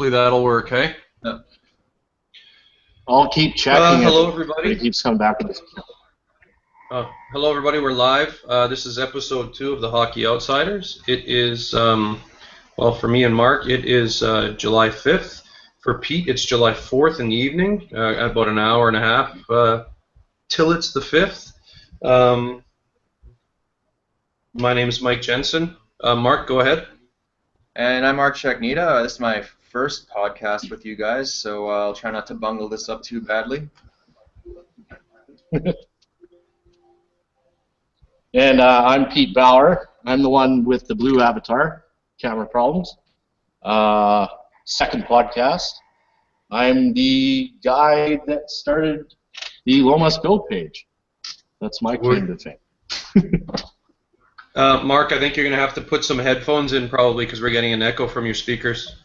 Hopefully that'll work, hey? Yeah. I'll keep checking. Hello, everybody. It keeps coming back to this. Hello, everybody. We're live. This is episode 2 of the Hockey Outsiders. It is, well, for me and Mark, it is July 5th. For Pete, it's July 4th in the evening, about an hour and a half till it's the 5th. My name is Mike Jensen. Mark, go ahead. And I'm Marc Chaknita. This is my first podcast with you guys, so I'll try not to bungle this up too badly. And I'm Pete Bauer. I'm the one with the blue avatar, camera problems. Second podcast. I'm the guy that started the Lomas Build page. That's my claim to fame. Mark, I think you're going to have to put some headphones in probably because we're getting an echo from your speakers.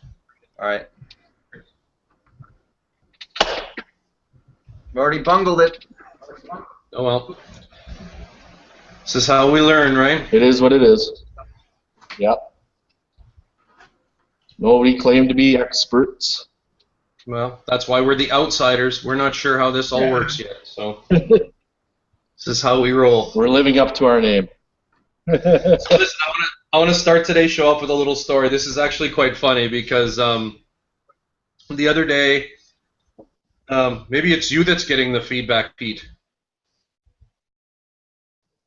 All right. I've already bungled it. Oh, well. This is how we learn, right? It is what it is. Yep. Nobody claimed to be experts. Well, that's why we're the outsiders. We're not sure how this all works yet, so this is how we roll. We're living up to our name. So listen, I want to start today's show off with a little story. This is actually quite funny because the other day, maybe it's you that's getting the feedback, Pete.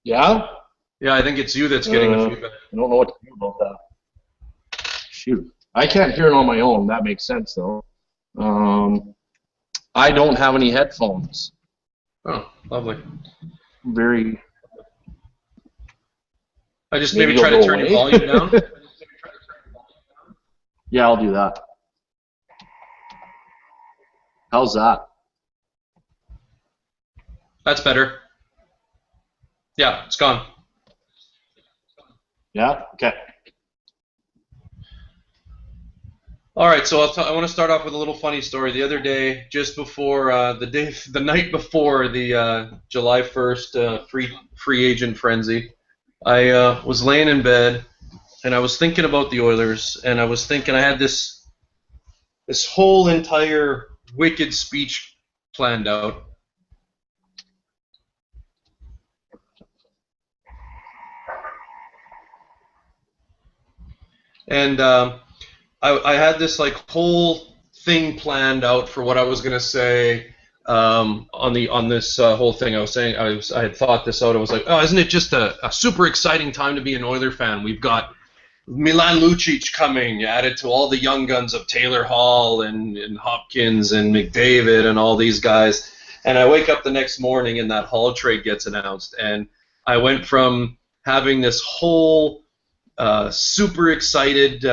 Yeah? Yeah, I think it's you that's getting the feedback. I don't know what to do about that. Shoot. I can't hear it on my own. That makes sense, though. I don't have any headphones. Oh, lovely. Very... I just maybe try to turn your volume down. Yeah, I'll do that. How's that? That's better. Yeah, it's gone. Yeah? Okay. All right, so I want to start off with a little funny story. The other day, just before the night before the July 1st free agent frenzy, I was laying in bed and I was thinking about the Oilers, and I was thinking I had this whole entire wicked speech planned out. And I had this like whole thing planned out for what I was gonna say on this whole thing. I was saying I had thought this out. I was like, oh, isn't it just a super exciting time to be an Oiler fan? We've got Milan Lucic coming, added to all the young guns of Taylor Hall and Hopkins and McDavid and all these guys. And I wake up the next morning and that Hall trade gets announced, and I went from having this whole super excited,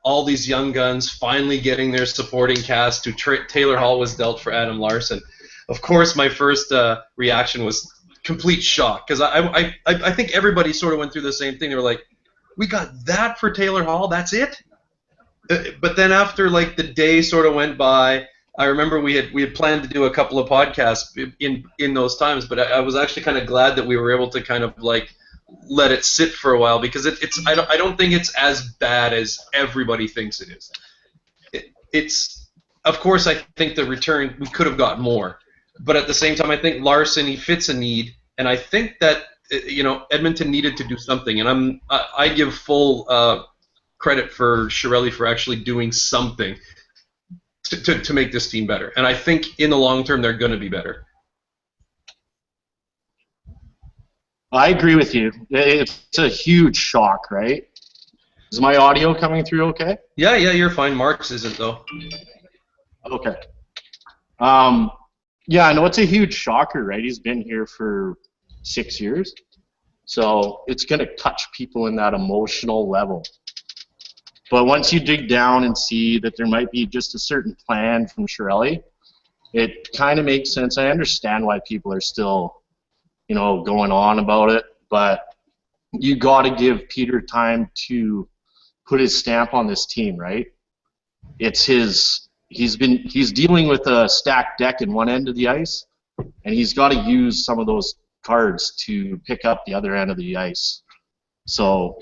all these young guns finally getting their supporting cast to Taylor Hall was dealt for Adam Larsson. Of course, my first reaction was complete shock, because I think everybody sort of went through the same thing. They were like, we got that for Taylor Hall? That's it? But then after like the day sort of went by, I remember we had planned to do a couple of podcasts in those times, but I was actually kind of glad that we were able to kind of like let it sit for a while, because I don't think it's as bad as everybody thinks it is. It's, of course, I think the return, we could have got more, but at the same time, I think Larsson, he fits a need, and I think that Edmonton needed to do something, and I give full credit for Chiarelli for actually doing something to make this team better, and I think in the long term they're going to be better. I agree with you. It's a huge shock, right? Is my audio coming through okay? Yeah, you're fine. Mark's isn't, though. Okay. Yeah, I know it's a huge shocker, right? He's been here for 6 years. So it's going to touch people in that emotional level. But once you dig down and see that there might be just a certain plan from Chiarelli, it kind of makes sense. I understand why people are still, going on about it, but you got to give Peter time to put his stamp on this team, right? It's he's dealing with a stacked deck in one end of the ice, and he's got to use some of those cards to pick up the other end of the ice. So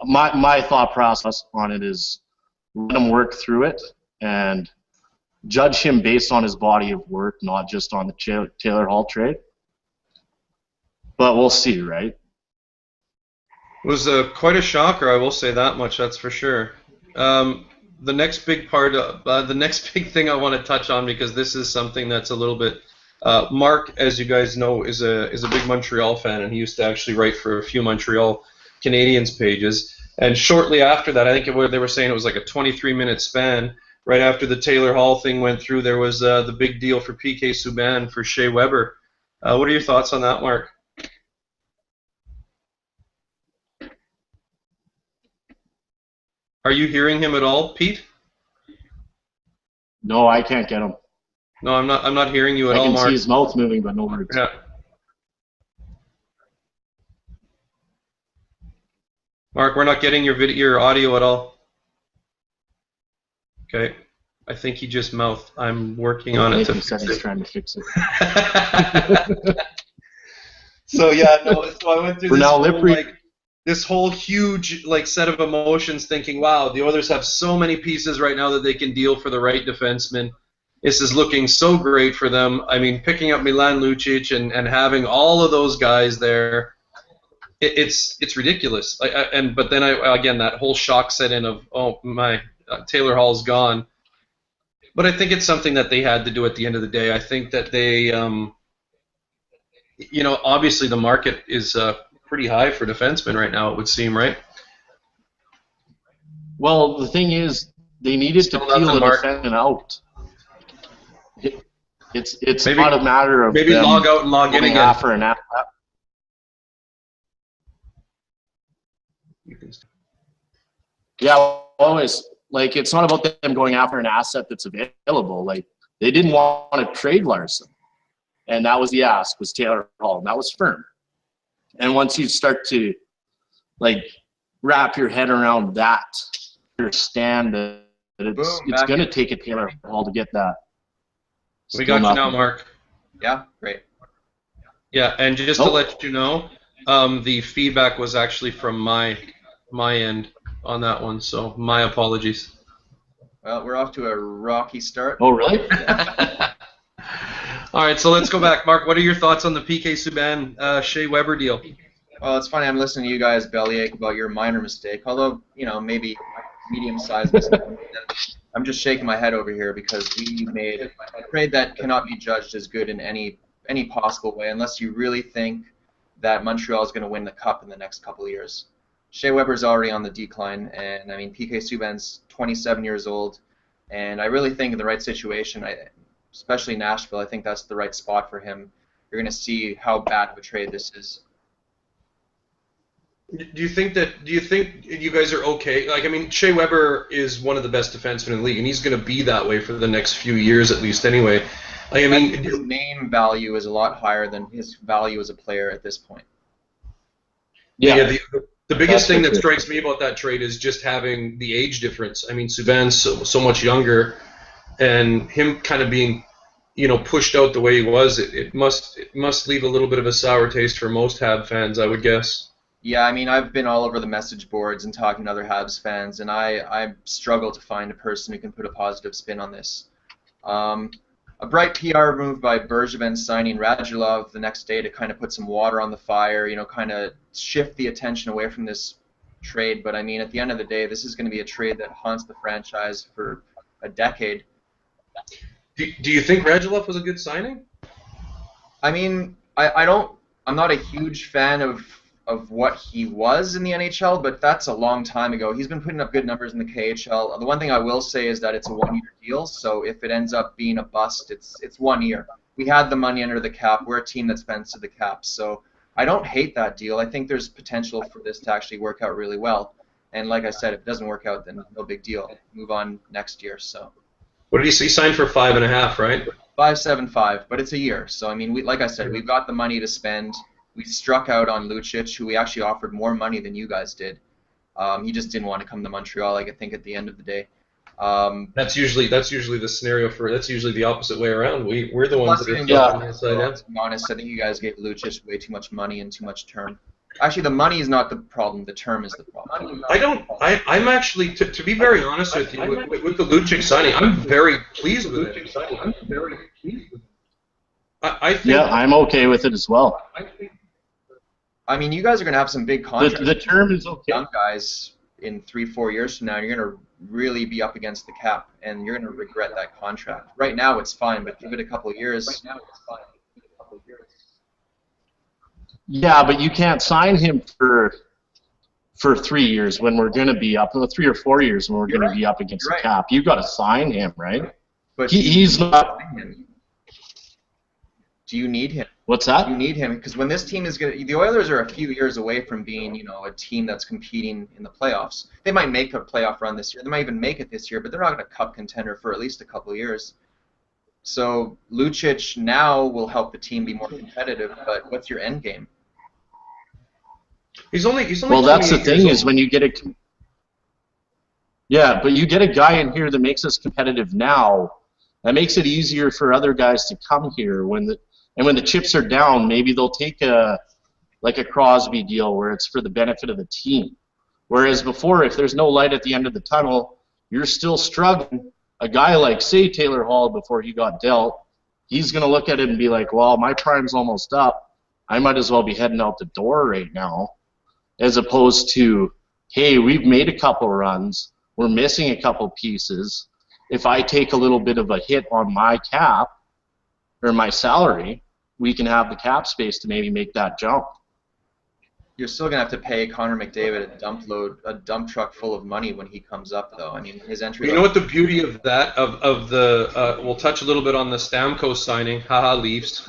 my thought process on it is let him work through it, and judge him based on his body of work, not just on the Taylor Hall trade. But we'll see, right? It was quite a shocker, I will say that much. That's for sure. The next big part, the next big thing I want to touch on, because this is something that's a little bit. Marc, as you guys know, is a big Montreal fan, and he used to actually write for a few Montreal Canadiens pages. And shortly after that, I think they were saying it was like a 23-minute span. Right after the Taylor Hall thing went through, there was the big deal for PK Subban for Shea Weber. What are your thoughts on that, Marc? Are you hearing him at all, Pete? No, I can't get him. No, I'm not. I'm not hearing you at I all, can Marc. see his mouth moving, but no words. Yeah. Marc, we're not getting your audio at all. Okay. I think he just mouthed. I'm working on it. Nathan said he's trying to fix it. So yeah, no. So I went through For this now, whole, this whole huge set of emotions, thinking, wow, the Oilers have so many pieces right now that they can deal for the right defenseman. This is looking so great for them. I mean, picking up Milan Lucic and having all of those guys there, it's ridiculous. But then again, that whole shock set in of, oh my, Taylor Hall's gone. But I think it's something that they had to do at the end of the day. I think that they, obviously the market is pretty high for defensemen right now, it would seem, right? Well, the thing is, they needed Still to peel nothing, the Marc. defenseman out. It's Maybe- not a matter of Maybe them log out and log in going again. after an app. Yeah, always. Like, it's not about them going after an asset that's available. Like, they didn't want to trade Larson. And that was the ask, was Taylor Hall. And that was firm. And once you start to, wrap your head around that, understand that it's going to take a Taylor Hall to get that. We got you now, Marc. Yeah, great. Yeah, and just to let you know, the feedback was actually from my end on that one, so my apologies. Well, we're off to a rocky start. Oh, really? All right, so let's go back. Marc, what are your thoughts on the PK Subban Shea Weber deal? Well, it's funny. I'm listening to you guys bellyache about your minor mistake, although, maybe medium-sized mistake. I'm just shaking my head over here because we made a trade that cannot be judged as good in any possible way unless you really think that Montreal is going to win the Cup in the next couple of years. Shea Weber's already on the decline, and, PK Subban's 27 years old, and I really think in the right situation, especially Nashville, I think that's the right spot for him. You're going to see how bad of a trade this is. Do you think you guys are okay? Shea Weber is one of the best defensemen in the league, and he's going to be that way for the next few years at least anyway. His name value is a lot higher than his value as a player at this point. Yeah, the biggest thing that strikes me about that trade is just having the age difference. Subban's so much younger, and him kind of being, pushed out the way he was. It must leave a little bit of a sour taste for most Hab fans, I would guess. Yeah, I've been all over the message boards and talking to other Habs fans, and I struggle to find a person who can put a positive spin on this. A bright PR move by Bergevin signing Radulov the next day to kind of put some water on the fire, kind of shift the attention away from this trade. But, at the end of the day, this is going to be a trade that haunts the franchise for a decade. Do you think Radulov was a good signing? I'm not a huge fan of what he was in the NHL, but that's a long time ago. He's been putting up good numbers in the KHL. The one thing I will say is that it's a one-year deal, so if it ends up being a bust, it's 1 year. We had the money under the cap. We're a team that spends to the cap, so I don't hate that deal. I think there's potential for this to actually work out really well. And like I said, if it doesn't work out, then no big deal. Move on next year. So. What did he say? He signed for 5.5, right? 5.75, but it's a year. So like I said, we've got the money to spend. We struck out on Lucic, who we actually offered more money than you guys did. He just didn't want to come to Montreal, I think, at the end of the day. That's usually the scenario that's usually the opposite way around. We're the ones that are To be honest, I think you guys gave Lucic way too much money and too much term. Actually, the money is not the problem. The term is the problem. I'm actually, to be very honest with you, with the Lucic signing, I'm very pleased with it. I think. Yeah, I'm okay with it as well. I mean, you guys are going to have some big contracts. The term is okay. Young guys in 3-4 years from now, you're going to really be up against the cap, and you're going to regret that contract. Right now, it's fine, but give it a couple of years. Yeah, but you can't sign him for 3 years when we're going to be up, 3 or 4 years when we're going to be up against the cap. You've got to sign him, right? But he's not. Do you need him? What's that? You need him because when this team is going, the Oilers are a few years away from being, a team that's competing in the playoffs. They might make a playoff run this year. They might even make it this year, but they're not going to cup contender for at least a couple of years. So Lucic now will help the team be more competitive. But what's your end game? He's only. Well, that's the thing is when you get a. Yeah, but you get a guy in here that makes us competitive now. That makes it easier for other guys to come here when the chips are down. Maybe they'll take a Crosby deal where it's for the benefit of the team. Whereas before, if there's no light at the end of the tunnel, you're still struggling. A guy like, say, Taylor Hall, before he got dealt, he's going to look at it and be like, well, my prime's almost up. I might as well be heading out the door right now. As opposed to, hey, we've made a couple runs. We're missing a couple pieces. If I take a little bit of a hit on my cap or my salary, we can have the cap space to maybe make that jump. You're still gonna have to pay Connor McDavid a dump truck full of money when he comes up, though. I mean, his entry. You know what the beauty of that of the we'll touch a little bit on the Stamkos signing. Haha, Leafs.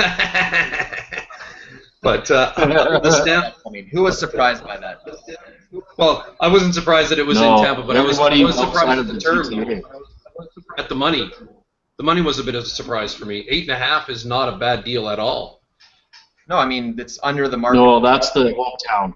But the I mean, who was surprised by that? Well, I wasn't surprised that it was in Tampa, but I was surprised at the term. At the money. The money was a bit of a surprise for me. 8.5 is not a bad deal at all. No, I mean, it's under the market. No, that's the hometown.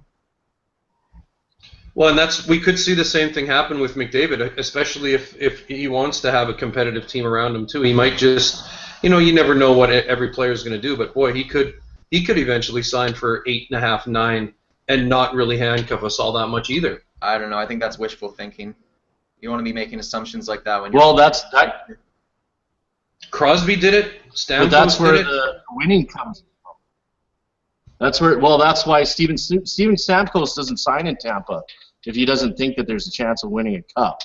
Well, and we could see the same thing happen with McDavid, especially if he wants to have a competitive team around him too. He might just, you never know what every player is going to do, but boy, he could eventually sign for 8.5, 9, and not really handcuff us all that much either. I don't know. I think that's wishful thinking. You don't want to be making assumptions like that when you're. Well, Crosby did it. Stamkos but that's where did the winning comes from. That's where. Well, that's why Steven Stamkos doesn't sign in Tampa if he doesn't think that there's a chance of winning a cup,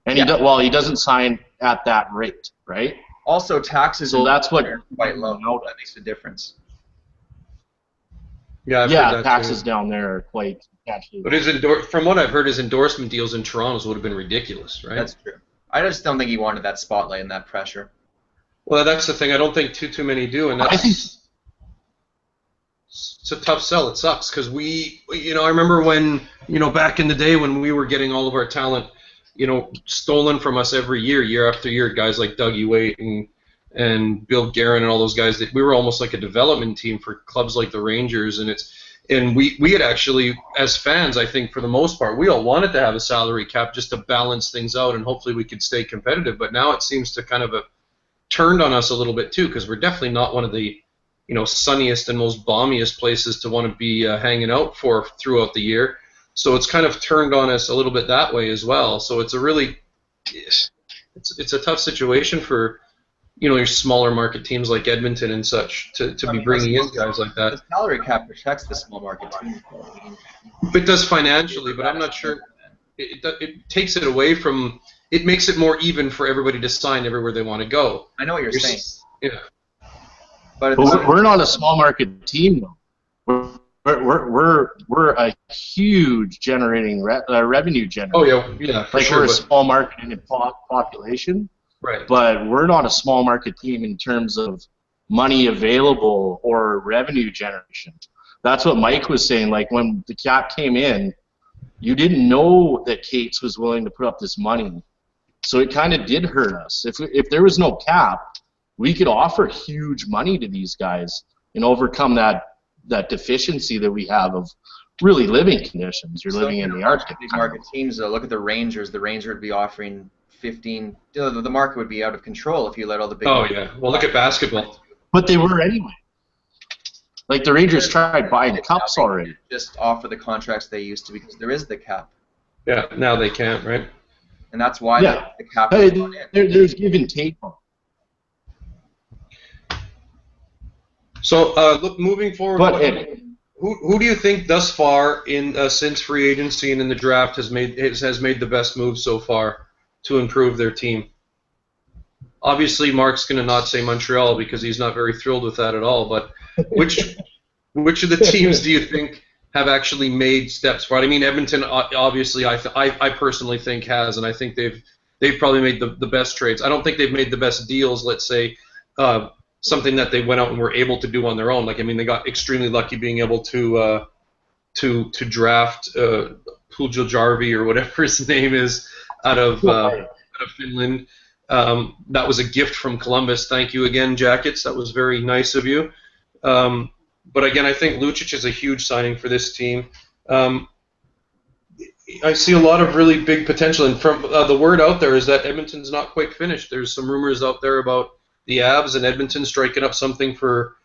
and he doesn't sign at that rate, right? Also, taxes. So that's what quite low. That makes a difference. Yeah, taxes down there are quite substantial. But from what I've heard, his endorsement deals in Toronto would have been ridiculous, right? That's true. I just don't think he wanted that spotlight and that pressure. Well, that's the thing. I don't think too many do, and it's a tough sell. It sucks because I remember when, back in the day when we were getting all of our talent, stolen from us every year after year, guys like Dougie Waite and Bill Guerin and all those guys, that we were almost like a development team for clubs like the Rangers, and we had actually, as fans, I think for the most part, we all wanted to have a salary cap just to balance things out and hopefully we could stay competitive. But now it seems to kind of have turned on us a little bit too, because we're definitely not one of the sunniest and most balmiest places to want to be hanging out for throughout the year. So it's kind of turned on us a little bit that way as well. So it's a tough situation for your smaller market teams like Edmonton and such to be bringing in guys like that. The salary cap protects the small market teams. It does financially, but I'm not sure. It takes it away from. It makes it more even for everybody to sign everywhere they want to go. I know what you're saying. Yeah. But we're not a small market team though. We're a huge generating revenue generator. Oh yeah. Like sure, we're a small market in population. Right. But we're not a small market team in terms of money available or revenue generation. That's what Mike was saying. Like when the cap came in, you didn't know that Cates was willing to put up this money. So it kind of did hurt us. If there was no cap, we could offer huge money to these guys and overcome that deficiency that we have of really living conditions. You're living in the Arctic. These market teams, look at the Rangers. The Rangers would be offering 15. The market would be out of control if you let all the big. Oh yeah. Well, look at basketball. But they were anyway. Like the Rangers tried buying cups already. Just offer the contracts they used to because there is the cap. Yeah, now they can't, right? And that's why the cap Hey, is not in. there's give and take. So, look, moving forward, But who do you think thus far in since free agency and in the draft has made the best move so far to improve their team? Obviously, Marc's going to not say Montreal because he's not very thrilled with that at all. But which of the teams do you think have actually made steps forward? I mean, Edmonton obviously I personally think has, and I think they've probably made the best trades. I don't think they've made the best deals. Let's say something that they went out and were able to do on their own. Like, I mean, they got extremely lucky being able to draft Puljujärvi or whatever his name is out of Finland. That was a gift from Columbus. Thank you again, Jackets. That was very nice of you. But again, I think Lucic is a huge signing for this team. I see a lot of really big potential, and from the word out there is that Edmonton's not quite finished. There's some rumors out there about the Avs and Edmonton striking up something for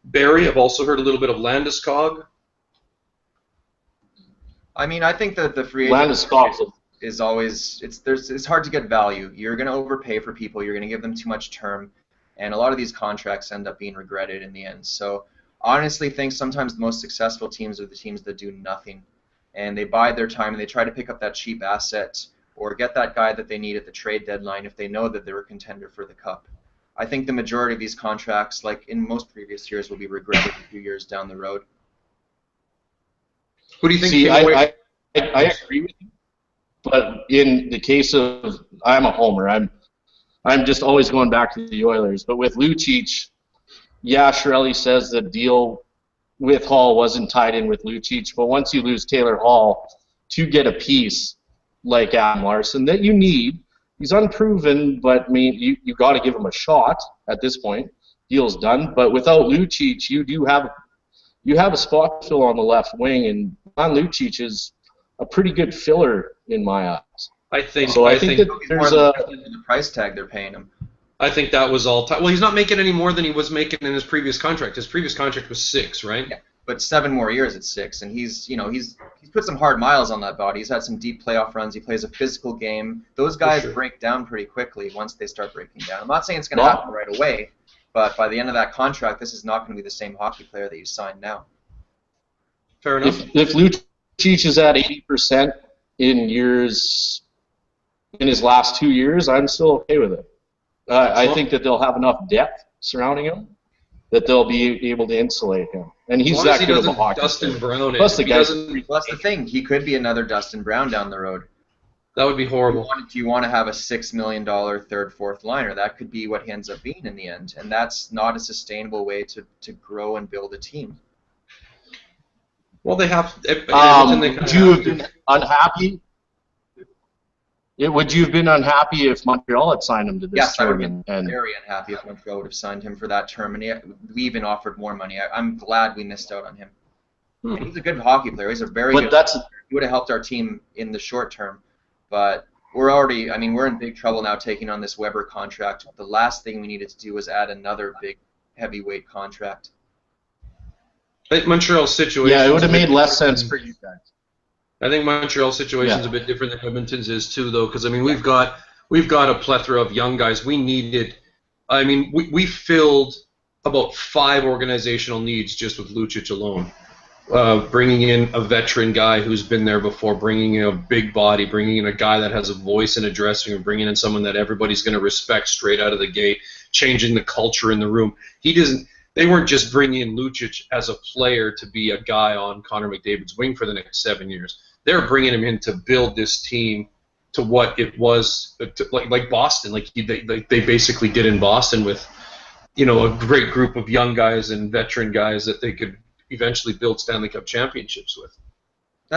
Barrie. I've also heard a little bit of Landeskog. I mean, I think that the free agent is always it's hard to get value. You're going to overpay for people. You're going to give them too much term, and a lot of these contracts end up being regretted in the end. So, honestly, think sometimes the most successful teams are the teams that do nothing, and they bide their time and they try to pick up that cheap asset or get that guy that they need at the trade deadline if they know that they're a contender for the cup. I think the majority of these contracts, like in most previous years, will be regretted a few years down the road. Who do you think? See, I agree with you, but in the case of I'm a homer. I'm just always going back to the Oilers. But with Lucic, yeah, Chiarelli says the deal with Hall wasn't tied in with Lucic, but once you lose Taylor Hall to get a piece like Adam Larson that you need. He's unproven, but I mean, you got to give him a shot at this point. Deal's done, but without Lucic, you have a spot fill on the left wing, and Milan Lucic is a pretty good filler in my eyes. I think that there's the price tag they're paying him. I think that was all. Well, he's not making any more than he was making in his previous contract. His previous contract was 6, right? Yeah, but 7 more years at 6, and he's put some hard miles on that body. He's had some deep playoff runs. He plays a physical game. Those guys break down pretty quickly once they start breaking down. I'm not saying it's going to happen right away, but by the end of that contract, this is not going to be the same hockey player that you signed now. Fair enough. If Lucic is at 80% in his last 2 years, I'm still okay with it. I think that they'll have enough depth surrounding him that they'll be able to insulate him. And he's that good of a hockey Dustin Brown. Plus the guy. Well, that's the thing. He could be another Dustin Brown down the road. That would be horrible. Do you want to have a $6 million third, fourth liner? That could be what he ends up being in the end, and that's not a sustainable way to grow and build a team. Well, they have. Would you have been unhappy? Would you have been unhappy if Montreal had signed him to this term? Yes, I would have been very unhappy if Montreal would have signed him for that term, and we even offered more money. I'm glad we missed out on him. He's a good hockey player. He's a very good player. He would have helped our team in the short term, but we're in big trouble now taking on this Weber contract. The last thing we needed to do was add another big heavyweight contract. I think Montreal's situation. Yeah, it would have made less sense for you guys. I think Montreal's situation is a bit different than Edmonton's is too, though, because I mean we've got a plethora of young guys. We filled about 5 organizational needs just with Lucic alone. Bringing in a veteran guy who's been there before, bringing in a big body, bringing in a guy that has a voice in a dressing room, bringing in someone that everybody's going to respect straight out of the gate, changing the culture in the room. They weren't just bringing in Lucic as a player to be a guy on Connor McDavid's wing for the next 7 years. They're bringing him in to build this team to what it was, like Boston, like they basically did in Boston with, a great group of young guys and veteran guys that they could eventually build Stanley Cup championships with.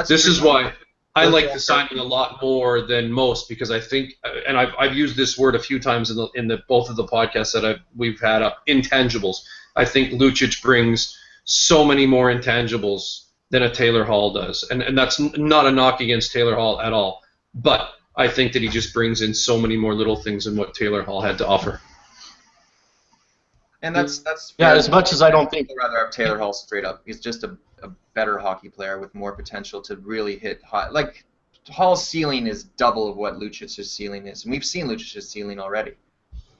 This is why I like the signing a lot more than most, because I think, and I've used this word a few times in the both of the podcasts that we've had up, intangibles. I think Lucic brings so many more intangibles than a Taylor Hall does. And that's not a knock against Taylor Hall at all. But I think that he just brings in so many more little things than what Taylor Hall had to offer. And that's Yeah, fair. as much as I don't think I'd rather have Taylor Hall straight up. He's just a better hockey player with more potential to really hit high. Like, Hall's ceiling is double of what Lucic's ceiling is, and we've seen Lucic's ceiling already.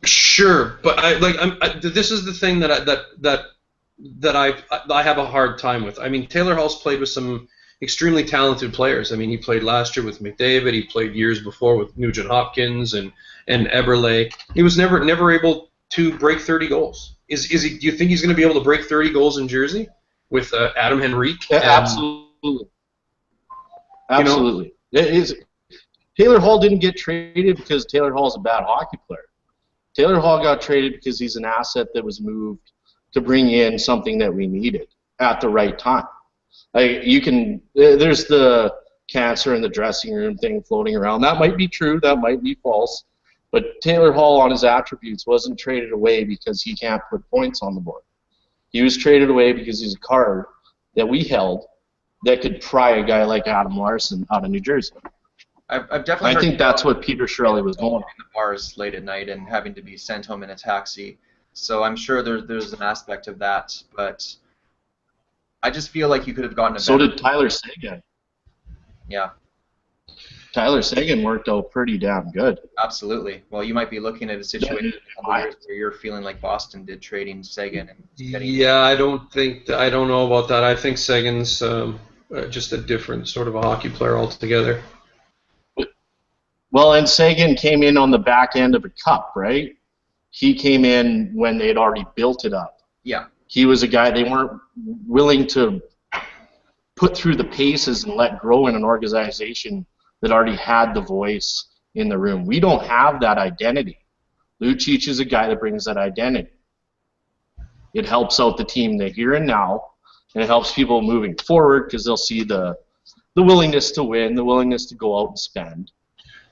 Sure, but this is the thing that I have a hard time with. I mean, Taylor Hall's played with some extremely talented players. I mean, he played last year with McDavid. He played years before with Nugent Hopkins and Eberle. He was never able to break 30 goals. Is he? Do you think he's going to be able to break 30 goals in Jersey with Adam Henrique? Yeah, absolutely. Absolutely. Taylor Hall didn't get traded because Taylor Hall's a bad hockey player. Taylor Hall got traded because he's an asset that was moved to bring in something that we needed at the right time. There's the cancer in the dressing room thing floating around. That might be true. That might be false. But Taylor Hall, on his attributes, wasn't traded away because he can't put points on the board. He was traded away because he's a card that we held that could pry a guy like Adam Larson out of New Jersey. I've definitely. I think that's what Peter Chiarelli was going on. In the bars late at night and having to be sent home in a taxi. So I'm sure there's an aspect of that, but I just feel like you could have gotten a. So did Tyler Seguin. Yeah. Tyler Seguin worked out pretty damn good. Absolutely. Well, you might be looking at a situation where you're feeling like Boston did trading Seguin and getting. Yeah, I don't know about that. I think Seguin's just a different sort of a hockey player altogether. Well, and Seguin came in on the back end of a cup, right? He came in when they had already built it up. Yeah. He was a guy they weren't willing to put through the paces and let grow in an organization that already had the voice in the room. We don't have that identity. Lucic is a guy that brings that identity. It helps out the team the here and now, and it helps people moving forward because they'll see the willingness to win, the willingness to go out and spend.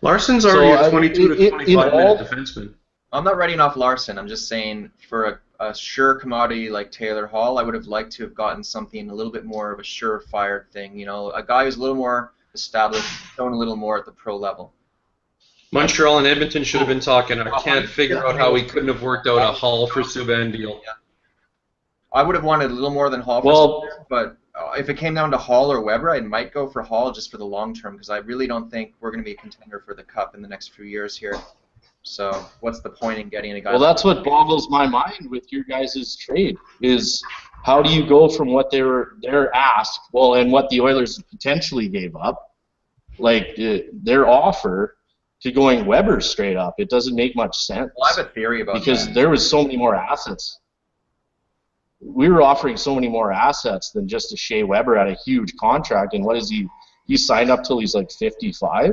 Larson's already a 22 to 25 minute defenseman. I'm not writing off Larson. I'm just saying for a sure commodity like Taylor Hall, I would have liked to have gotten something a little bit more of a surefire thing. You know, a guy who's a little more established, shown a little more at the pro level. Montreal and Edmonton should have been talking. I can't figure out how we couldn't have worked out a Hall for Subban deal. Yeah. I would have wanted a little more than Hall for Subban, but if it came down to Hall or Weber, I might go for Hall just for the long term because I really don't think we're going to be a contender for the Cup in the next few years here. So what's the point in getting a guy? Well, that's what boggles my mind with your guys' trade is how do you go from what their ask, well, and what the Oilers potentially gave up, like their offer, to going Weber straight up? It doesn't make much sense. Well, I have a theory about because that. there was so many more assets. We were offering so many more assets than just a Shea Weber at a huge contract, and what is he? He signed up till he's like 55.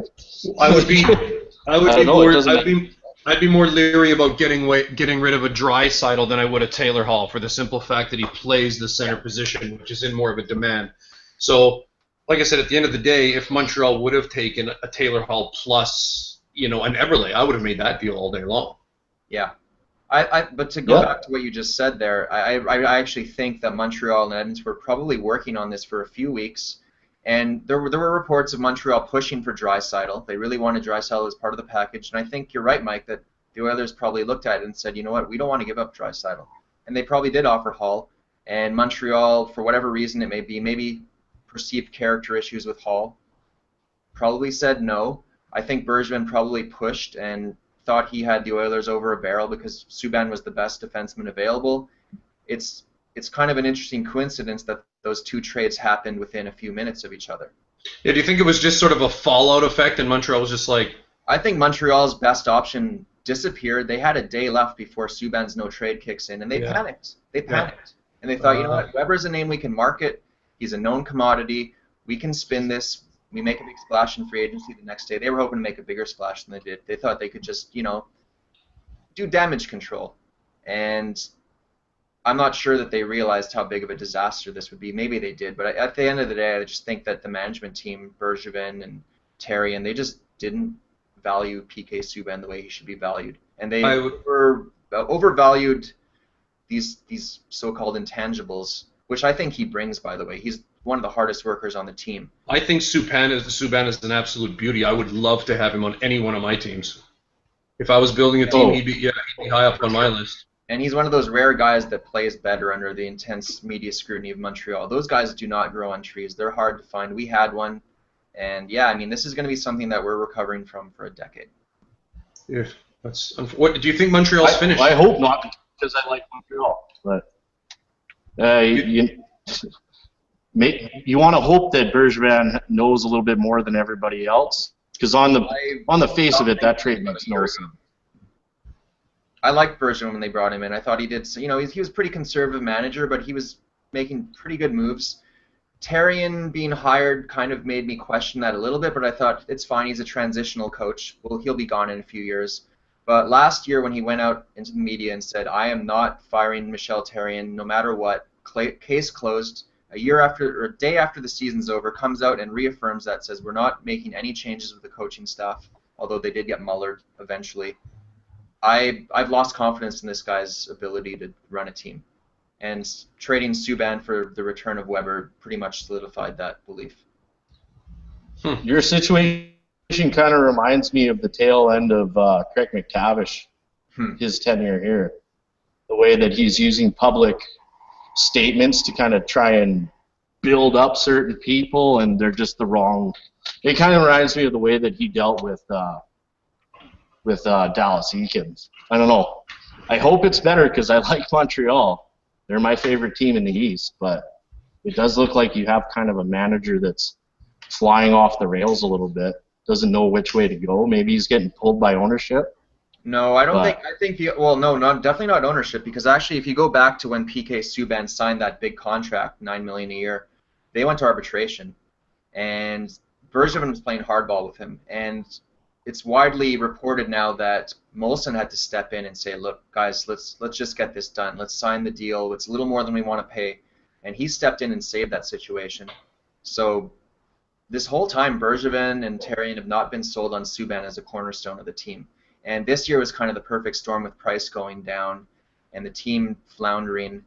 I'd be more leery about getting rid of a Draisaitl than I would a Taylor Hall for the simple fact that he plays the center position, which is in more of a demand. So, like I said, at the end of the day, if Montreal would have taken a Taylor Hall plus, an Eberle, I would have made that deal all day long. Yeah. But to go back to what you just said there, I actually think that Montreal and Edmonton were probably working on this for a few weeks, and there were reports of Montreal pushing for Draisaitl. They really wanted Draisaitl as part of the package, and I think you're right, Mike, that the Oilers probably looked at it and said, you know what, we don't want to give up Draisaitl. And they probably did offer Hall, and Montreal, for whatever reason it may be, maybe perceived character issues with Hall, probably said no. I think Bergevin probably pushed and thought he had the Oilers over a barrel because Subban was the best defenseman available. It's kind of an interesting coincidence that those two trades happened within a few minutes of each other. Yeah, do you think it was just sort of a fallout effect and Montreal was just like... I think Montreal's best option disappeared. They had a day left before Subban's no trade kicks in, and they panicked. They panicked. And they thought, you know what, Weber's a name we can market. He's a known commodity. We can spin this. We make a big splash in free agency the next day. They were hoping to make a bigger splash than they did. They thought they could just, do damage control. And I'm not sure that they realized how big of a disaster this would be. Maybe they did, but at the end of the day, I just think that the management team, Bergevin and Terry, and they just didn't value PK Subban the way he should be valued. And they overvalued these so-called intangibles, which I think he brings, by the way. He's one of the hardest workers on the team. I think Subban is an absolute beauty. I would love to have him on any one of my teams. If I was building a team, he'd be high up on my list. And he's one of those rare guys that plays better under the intense media scrutiny of Montreal. Those guys do not grow on trees. They're hard to find. We had one. And yeah, I mean, this is going to be something that we're recovering from for a decade. Yeah, what do you think Montreal's finished? I hope not, because I like Montreal. But you want to hope that Bergevin knows a little bit more than everybody else, because on the face of it, that trade makes no sense. I liked Bergevin when they brought him in. I thought he did. You know, he was a pretty conservative manager, but he was making pretty good moves. Therrien being hired kind of made me question that a little bit, but I thought it's fine. He's a transitional coach. Well, he'll be gone in a few years. But last year when he went out into the media and said, I am not firing Michel Therrien no matter what, case closed, a day after the season's over, comes out and reaffirms that, says we're not making any changes with the coaching staff, although they did get mullered eventually. I've lost confidence in this guy's ability to run a team. And trading Subban for the return of Weber pretty much solidified that belief. Your situation kind of reminds me of the tail end of Craig McTavish, his tenure here. The way that he's using public statements to kind of try and build up certain people, and they're just the wrong. It kind of reminds me of the way that he dealt with Dallas Eakins. I don't know. I hope it's better because I like Montreal. They're my favorite team in the East, but it does look like you have kind of a manager that's flying off the rails a little bit, doesn't know which way to go. Maybe he's getting pulled by ownership. No, I don't think. I think definitely not ownership, because actually, if you go back to when PK Subban signed that big contract, $9 million a year, they went to arbitration, and Bergevin was playing hardball with him, and it's widely reported now that Molson had to step in and say, look, guys, let's just get this done. Let's sign the deal. It's a little more than we want to pay. And he stepped in and saved that situation. So this whole time, Bergevin and Therrien have not been sold on Subban as a cornerstone of the team. And this year was kind of the perfect storm with Price going down and the team floundering.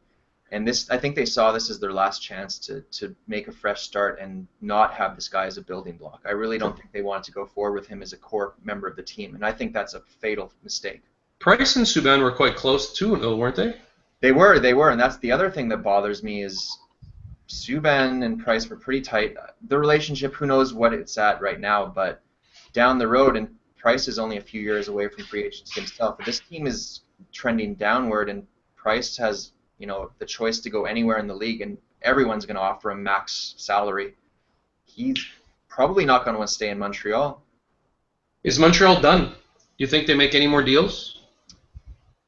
And I think they saw this as their last chance to make a fresh start and not have this guy as a building block. I really don't think they wanted to go forward with him as a core member of the team, and I think that's a fatal mistake. Price and Subban were quite close too, weren't they? They were, and that's the other thing that bothers me is Subban and Price were pretty tight. The relationship, who knows what it's at right now, but down the road, and Price is only a few years away from free agency himself, but this team is trending downward, and Price has the choice to go anywhere in the league, and everyone's going to offer him max salary. He's probably not going to want to stay in Montreal. Is Montreal done? You think they make any more deals?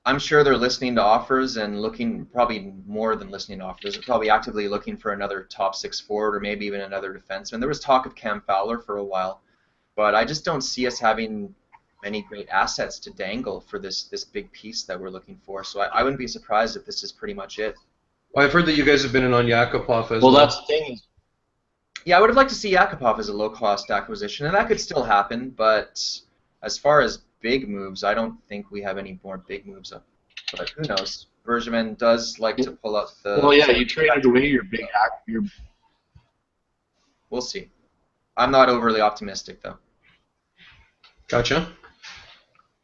I'm sure they're listening to offers and looking, probably more than listening to offers. They're probably actively looking for another top six forward or maybe even another defenseman. There was talk of Cam Fowler for a while, but I just don't see us having many great assets to dangle for this big piece that we're looking for. So I wouldn't be surprised if this is pretty much it. Well, I've heard that you guys have been in on Yakupov as well. That's the thing. Yeah, I would have liked to see Yakupov as a low-cost acquisition, and that could still happen, but as far as big moves, I don't think we have any more big moves up. But who knows? Bergevin does like to pull out the... Well, yeah, you traded away your big actor. We'll see. I'm not overly optimistic, though. Gotcha.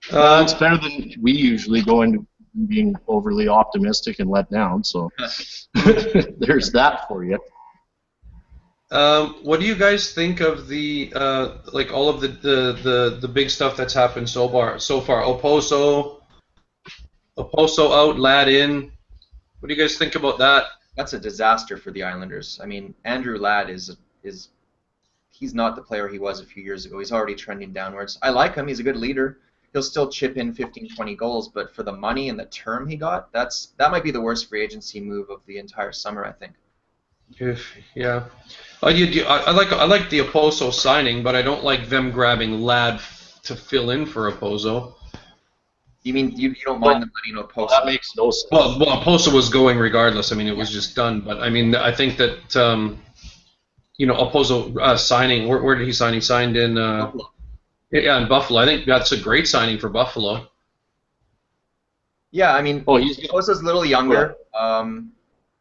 It's better than we usually go into being overly optimistic and let down, so there's that for you. What do you guys think of the all of the big stuff that's happened so far? Oposo out, Ladd in. What do you guys think about that? That's a disaster for the Islanders. I mean, Andrew Ladd he's not the player he was a few years ago. He's already trending downwards. I like him. He's a good leader. He'll still chip in 15, 20 goals, but for the money and the term he got, that might be the worst free agency move of the entire summer, I think. Yeah. I like the Oposo signing, but I don't like them grabbing Ladd to fill in for Oposo. You mean you don't mind them letting Oposo? That makes no sense. Well, Oposo was going regardless. I mean, it was just done. But I mean, I think that Oposo signing. Where did he sign? He signed in Buffalo. Yeah, in Buffalo. I think that's a great signing for Buffalo. Yeah, I mean, Oposo's a little younger. Cool.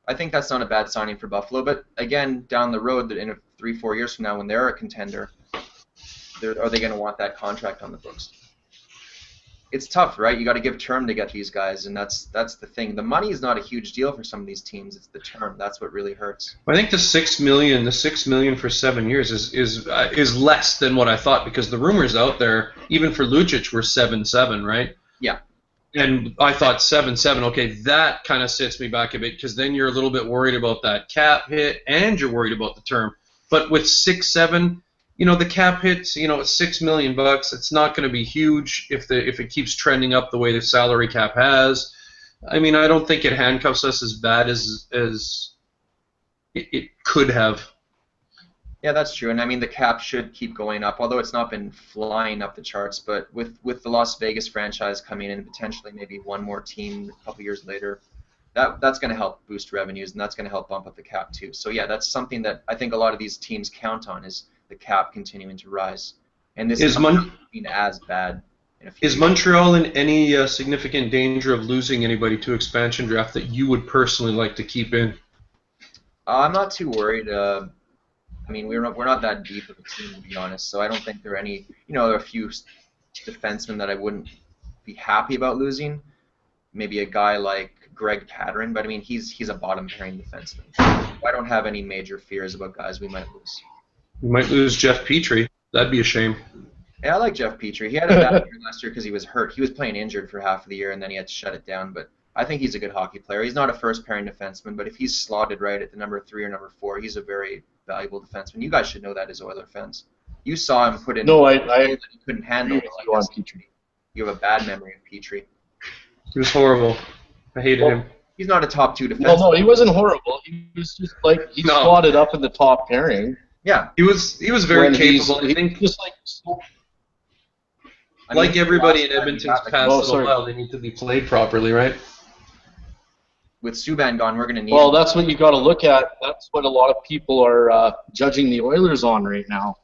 I think that's not a bad signing for Buffalo. But again, down the road, in 3-4 years from now, when they're a contender, are they going to want that contract on the books? it's tough, right? You got to give term to get these guys, and that's the thing. The money is not a huge deal for some of these teams. It's the term that's what really hurts. I think the 6 million for 7 years is less than what I thought, because the rumors out there, even for Lucic, were 7-7, right? Yeah. And I thought 7-7. Okay, that kind of sits me back a bit, because then you're a little bit worried about that cap hit, and you're worried about the term. But with 6-7, the cap hits, it's $6 million. It's not going to be huge if it keeps trending up the way the salary cap has. I mean, I don't think it handcuffs us as bad as it could have. Yeah, that's true. And I mean, the cap should keep going up, although it's not been flying up the charts. But with the Las Vegas franchise coming in, potentially maybe one more team a couple years later, that's going to help boost revenues, and that's going to help bump up the cap too. So yeah, that's something that I think a lot of these teams count on, is the cap continuing to rise. And this is not being as bad in a few Is years. Montreal in any significant danger of losing anybody to expansion draft that you would personally like to keep in? I'm not too worried. I mean, we're not that deep of a team, to be honest. So I don't think there are any. There are a few defensemen that I wouldn't be happy about losing. Maybe a guy like Greg Patterin, but I mean, he's a bottom pairing defenseman. I don't have any major fears about guys we might lose. You might lose Jeff Petrie. That'd be a shame. Yeah, I like Jeff Petrie. He had a bad year last year because he was hurt. He was playing injured for half of the year, and then he had to shut it down. But I think he's a good hockey player. He's not a first-pairing defenseman, but if he's slotted right at the number 3 or number 4, he's a very valuable defenseman. You guys should know that as Oiler fans. You saw him put in that he couldn't handle. On Petrie. You have a bad memory of Petrie. He was horrible. I hated him. He's not a top 2 defenseman. Well, no, he wasn't horrible. He was just like he slotted up in the top pairing. Yeah, he was very capable. I think just like everybody in Edmonton's past little while, they need to be played properly, right? With Subban gone, we're going to need. Well, that's what you got to look at. That's what a lot of people are judging the Oilers on right now.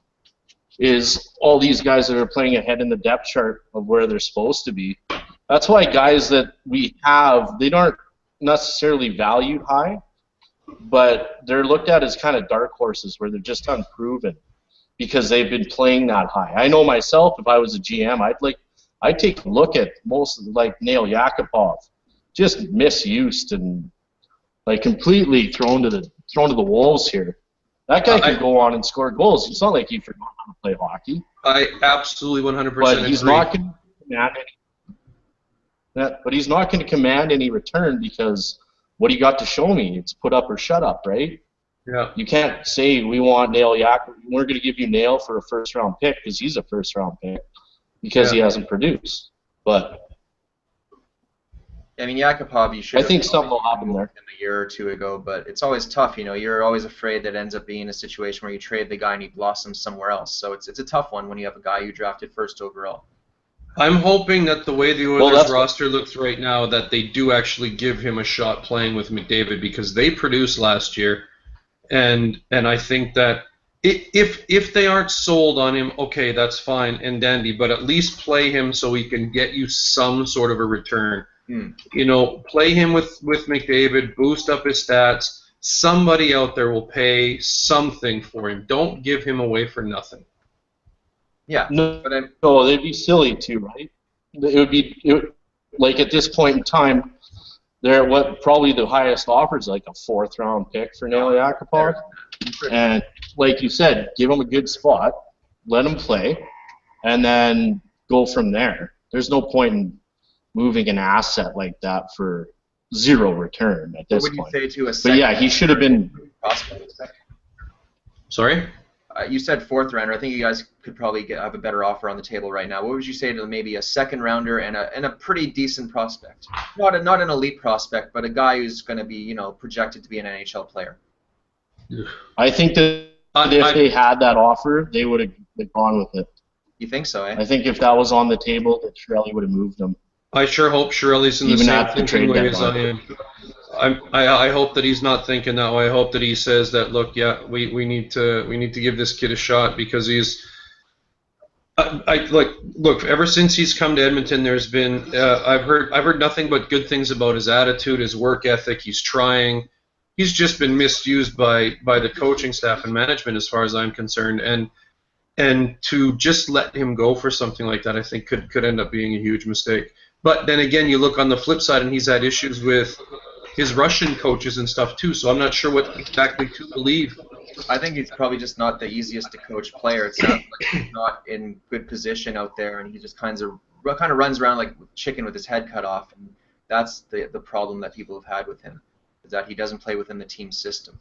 Is all these guys that are playing ahead in the depth chart of where they're supposed to be. That's why guys that we have, they aren't necessarily valued high, but they're looked at as kind of dark horses where they're just unproven because they've been playing that high. I know myself, if I was a GM, I'd take a look at most of like Nail Yakupov, just misused and like completely thrown to the wolves here. That guy can go on and score goals. It's not like he forgot how to play hockey. I absolutely 100% But he's agree. not going to command any. But he's not going to command any return because what do you got to show me? It's put up or shut up, right? Yeah. You can't say we want Nail Yakupov. We're going to give you Nail for a first-round pick because he's a first-round pick because he hasn't produced. But I mean, Yakupov, you should. I think something will happen there. A year or two ago, but it's always tough. You're always afraid that it ends up being a situation where you trade the guy and he blossoms somewhere else. So it's a tough one when you have a guy you drafted first overall. I'm hoping that the way the Oilers roster looks right now, that they do actually give him a shot playing with McDavid, because they produced last year, and I think that if they aren't sold on him, okay, that's fine and dandy, but at least play him so he can get you some sort of a return. Play him with McDavid, boost up his stats. Somebody out there will pay something for him. Don't give him away for nothing. Yeah, no, they'd be silly too, right? Like at this point in time, they're probably the highest offer is like a 4th-round pick for Nail Yakupov, and like you said, give him a good spot, let him play, and then go from there. There's no point in moving an asset like that for zero return at this point. What would you say to a But yeah, he should have been. Prospect? Sorry? You said 4th rounder. I think you guys could probably have a better offer on the table right now. What would you say to maybe a 2nd rounder and a pretty decent prospect? Not an elite prospect, but a guy who's going to be projected to be an NHL player. I think that if they had that offer, they would have gone with it. You think so, eh? I think if that was on the table, that Chiarelli would have moved them. I sure hope Chiarelli's in the Even same after the trade thinking way as I deadline. am. I hope that he's not thinking that way. I hope that he says that, look, yeah, we need to give this kid a shot, because he's look, ever since he's come to Edmonton, there's been I've heard nothing but good things about his attitude, his work ethic. He's trying. He's just been misused by the coaching staff and management, as far as I'm concerned. And And to just let him go for something like that, I think could end up being a huge mistake. But then again, you look on the flip side, and he's had issues with his Russian coaches and stuff too. So I'm not sure what exactly to believe. I think he's probably just not the easiest to coach player. It sounds like he's not in good position out there, and he just kind of runs around like a chicken with his head cut off. And that's the problem that people have had with him, is that he doesn't play within the team system.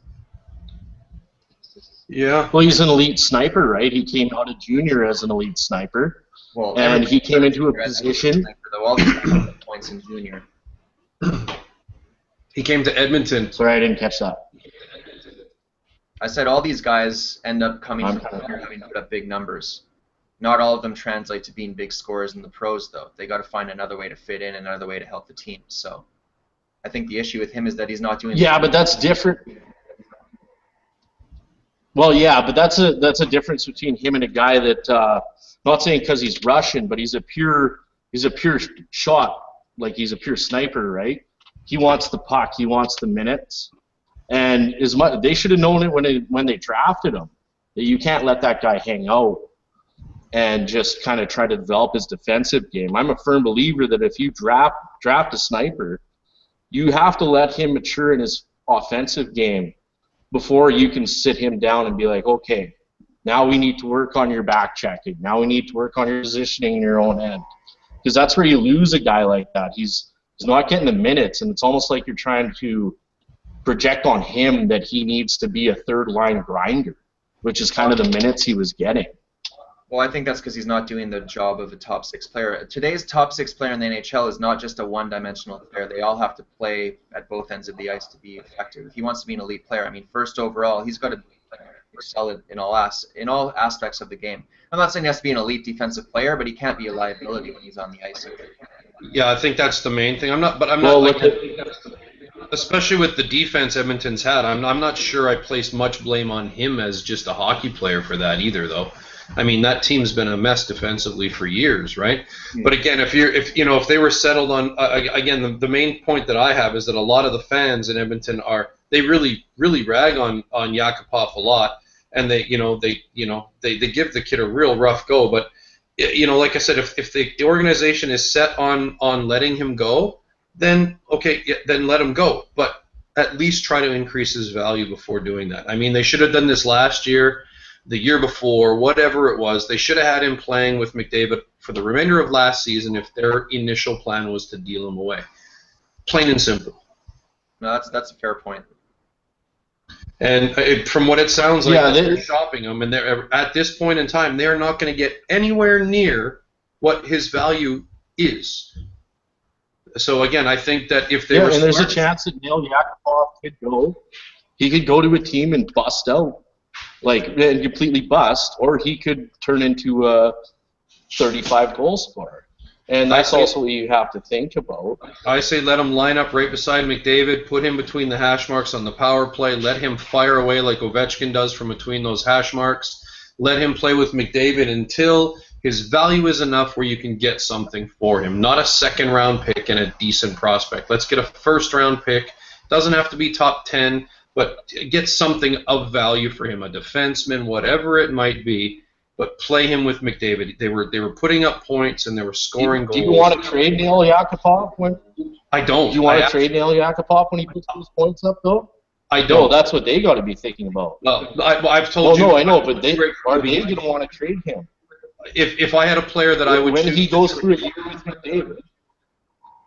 Yeah. Well, he's an elite sniper, right? He came out of junior as an elite sniper, Well, and he came into a position. All the points in junior. He came to Edmonton. Sorry, I didn't catch that. I said all these guys end up coming from junior having put up big numbers. Not all of them translate to being big scorers in the pros, though. They got to find another way to fit in, another way to help the team. So, I think the issue with him is that he's not doing. Yeah, but that's different. Well, yeah, but that's a difference between him and a guy that, not saying because he's Russian, but he's a pure shot, like he's a pure sniper, right? He wants the puck, he wants the minutes, and they should have known it when they drafted him, that you can't let that guy hang out and just kind of try to develop his defensive game. I'm a firm believer that if you draft a sniper, you have to let him mature in his offensive game before you can sit him down and be like, okay, now we need to work on your back checking. Now we need to work on your positioning in your own end. Because that's where you lose a guy like that. He's not getting the minutes, and it's almost like you're trying to project on him that he needs to be a third-line grinder, which is kind of the minutes he was getting. Well, I think that's because he's not doing the job of a top six player. Today's top six player in the NHL is not just a one-dimensional player. They all have to play at both ends of the ice to be effective. If he wants to be an elite player, I mean, first overall, he's got to excel in all aspects of the game. I'm not saying he has to be an elite defensive player, but he can't be a liability when he's on the ice. Yeah, I think that's the main thing. Especially with the defense Edmonton's had, I'm not sure I place much blame on him as just a hockey player for that either, though. I mean, that team's been a mess defensively for years, right? Yeah. But again, if they were settled on again, the main point that I have is that a lot of the fans in Edmonton they really rag on Yakupov a lot, and they give the kid a real rough go. But like I said, if the organization is set on letting him go, then okay, then let him go. But at least try to increase his value before doing that. I mean, they should have done this last year, the year before, whatever it was. They should have had him playing with McDavid for the remainder of last season if their initial plan was to deal him away. Plain and simple. No, that's a fair point. And from what it sounds like, they're shopping him, and at this point in time, they're not going to get anywhere near what his value is. So again, I think that if they were and there's a chance that Neil Yakupov could go. He could go to a team and bust out, and completely bust, or he could turn into a 35 goal scorer. And that's also what you have to think about. I say let him line up right beside McDavid, put him between the hash marks on the power play, let him fire away like Ovechkin does from between those hash marks, let him play with McDavid until his value is enough where you can get something for him. Not a second-round pick and a decent prospect. Let's get a first-round pick. Doesn't have to be top 10, but get something of value for him, a defenseman, whatever it might be. But play him with McDavid. They were putting up points and they were scoring goals. Do you want to trade Neil Yakupov I don't. Do you want to trade Neil Yakupov when he puts those points up, though? I don't. No, that's what they got to be thinking about. Well, I've told you. No, I know, but are they going to want to trade him? If I had a player that I would when he goes through a year with McDavid,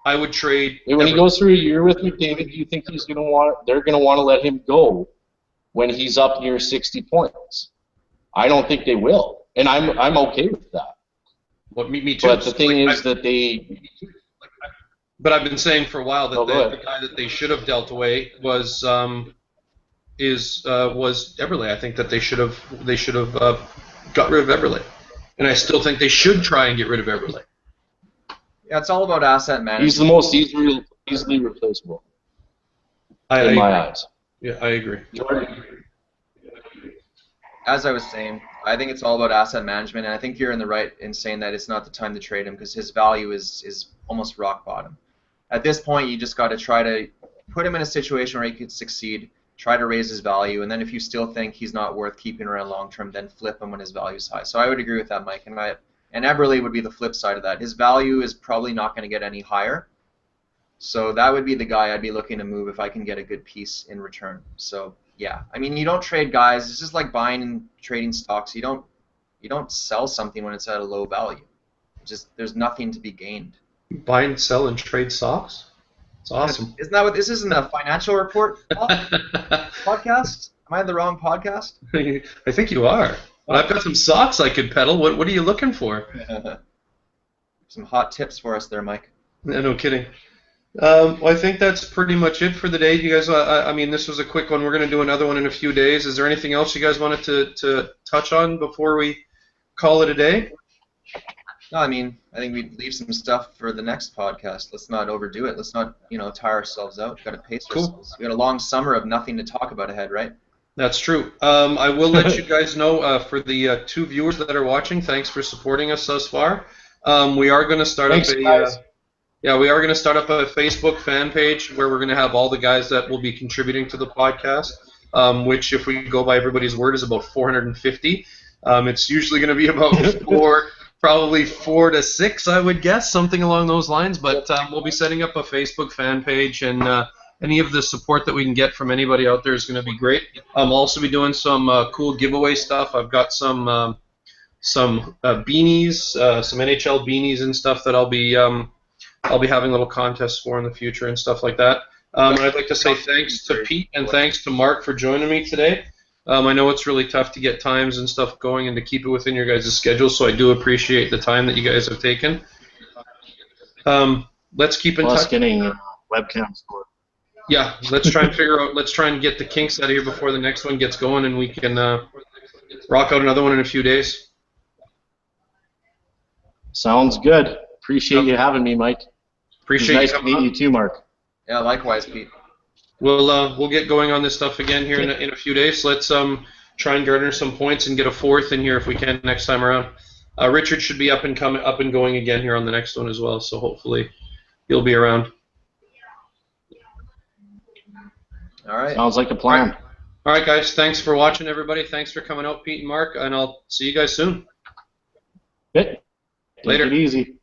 I would trade. When he goes through a year with McDavid, do you think they're going to want to let him go when he's up near 60 points? I don't think they will, and I'm okay with that. Well, me too. But the thing is that they. But I've been saying for a while that the guy that they should have dealt away was Eberle. I think that they should have got rid of Eberle, and I still think they should try and get rid of Eberle. Yeah, it's all about asset management. He's the most easily replaceable. In my eyes. Yeah, I agree. Jordan. As I was saying, I think it's all about asset management, and I think you're in the right in saying that it's not the time to trade him because his value is almost rock bottom. At this point, you just got to try to put him in a situation where he could succeed, try to raise his value, and then if you still think he's not worth keeping around long term, then flip him when his value is high. So I would agree with that, Mike. And Eberle would be the flip side of that. His value is probably not going to get any higher. So that would be the guy I'd be looking to move if I can get a good piece in return. So yeah, I mean, you don't trade guys. It's just like buying and trading stocks. You don't sell something when it's at a low value. Just there's nothing to be gained. Buy and sell and trade stocks. It's awesome. Isn't that what this isn't a financial report podcast? Am I in the wrong podcast? I think you are. Well, I've got some socks I could peddle. What are you looking for? Some hot tips for us there, Mike. Yeah, no kidding. Well, I think that's pretty much it for the day. You guys, I mean, this was a quick one. We're going to do another one in a few days. Is there anything else you guys wanted to touch on before we call it a day? No, I mean, I think we'd leave some stuff for the next podcast. Let's not overdo it. Let's not, tire ourselves out. We've got to pace ourselves. We got a long summer of nothing to talk about ahead, right? That's true. I will let you guys know for the 2 viewers that are watching. Thanks for supporting us thus far. We are going to start up we are going to start up a Facebook fan page where we're going to have all the guys that will be contributing to the podcast, which, if we go by everybody's word, is about 450. It's usually going to be about probably 4 to 6, I would guess, something along those lines. But we'll be setting up a Facebook fan page, and any of the support that we can get from anybody out there is going to be great. I'll also be doing some cool giveaway stuff. I've got some beanies, some NHL beanies and stuff that I'll be having little contests for in the future and stuff like that. And I'd like to say thanks to Pete and thanks to Mark for joining me today. I know it's really tough to get times and stuff going and to keep it within your guys' schedule, so I do appreciate the time that you guys have taken. Let's keep in touch. Getting webcams for. Yeah, let's try and get the kinks out of here before the next one gets going, and we can rock out another one in a few days. Sounds good. Appreciate you having me, Mike. Appreciate nice to meet you too, Mark. Yeah, likewise, Pete. We'll get going on this stuff again here in a few days. Let's try and garner some points and get a 4th in here if we can next time around. Richard should be up and going again here on the next one as well, so hopefully he'll be around. All right. Sounds like a plan. All right, guys. Thanks for watching, everybody. Thanks for coming out, Pete and Mark, and I'll see you guys soon. Good. Later. Take it easy.